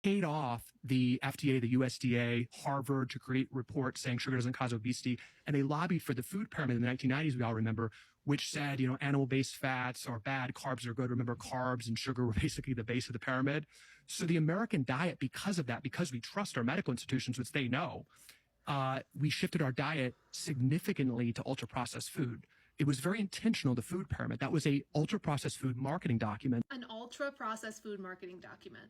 paid off the FDA, the USDA, Harvard to create reports saying sugar doesn't cause obesity. And they lobbied for the food pyramid in the 1990s, we all remember, which said, animal-based fats are bad, carbs are good. Remember, carbs and sugar were basically the base of the pyramid. So the American diet, because of that, because we trust our medical institutions, which they know, we shifted our diet significantly to ultra-processed food. It was very intentional, the food pyramid. That was a ultra-processed food marketing document. An ultra-processed food marketing document.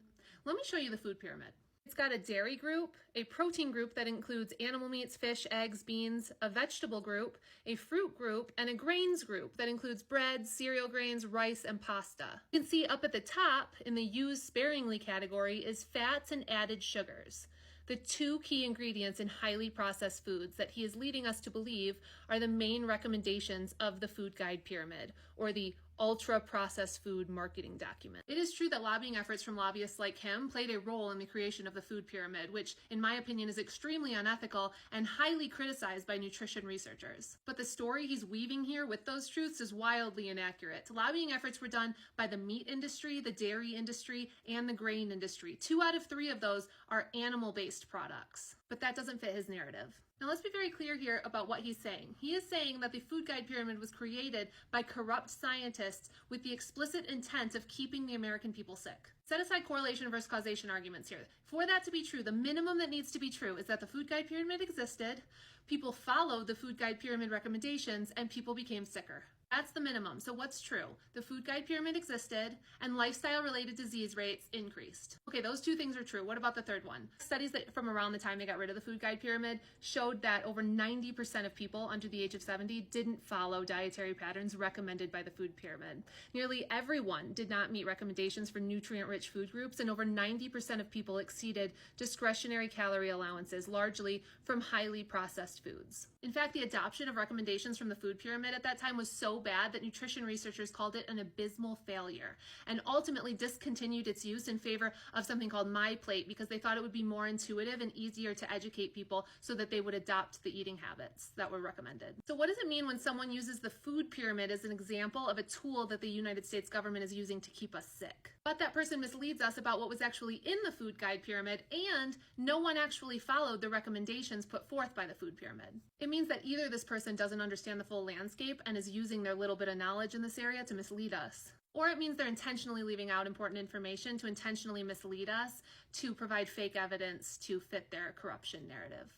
Let me show you the food pyramid. It's got a dairy group, a protein group that includes animal meats, fish, eggs, beans, a vegetable group, a fruit group, and a grains group that includes bread, cereal grains, rice, and pasta. You can see up at the top in the use sparingly category is fats and added sugars, the two key ingredients in highly processed foods that he is leading us to believe are the main recommendations of the food guide pyramid, or the ultra-processed food marketing document. It is true that lobbying efforts from lobbyists like him played a role in the creation of the food pyramid, which, in my opinion, is extremely unethical and highly criticized by nutrition researchers. But the story he's weaving here with those truths is wildly inaccurate. Lobbying efforts were done by the meat industry, the dairy industry, and the grain industry. 2 out of 3 of those are animal-based products. But that doesn't fit his narrative. Now let's be very clear here about what he's saying. He is saying that the food guide pyramid was created by corrupt scientists with the explicit intent of keeping the American people sick. Set aside correlation versus causation arguments here. For that to be true, the minimum that needs to be true is that the food guide pyramid existed, people followed the food guide pyramid recommendations, and people became sicker. That's the minimum. So what's true? The food guide pyramid existed and lifestyle-related disease rates increased. Okay, those 2 things are true. What about the third one? Studies that from around the time they got rid of the food guide pyramid showed that over 90% of people under the age of 70 didn't follow dietary patterns recommended by the food pyramid. Nearly everyone did not meet recommendations for nutrient-rich food groups, and over 90% of people exceeded discretionary calorie allowances, largely from highly processed foods. In fact, the adoption of recommendations from the food pyramid at that time was so bad that nutrition researchers called it an abysmal failure and ultimately discontinued its use in favor of something called MyPlate because they thought it would be more intuitive and easier to educate people so that they would adopt the eating habits that were recommended. So what does it mean when someone uses the food pyramid as an example of a tool that the United States government is using to keep us sick? But that person misleads us about what was actually in the food guide pyramid, and no one actually followed the recommendations put forth by the food pyramid. It means that either this person doesn't understand the full landscape and is using their little bit of knowledge in this area to mislead us, or it means they're intentionally leaving out important information to intentionally mislead us to provide fake evidence to fit their corruption narrative.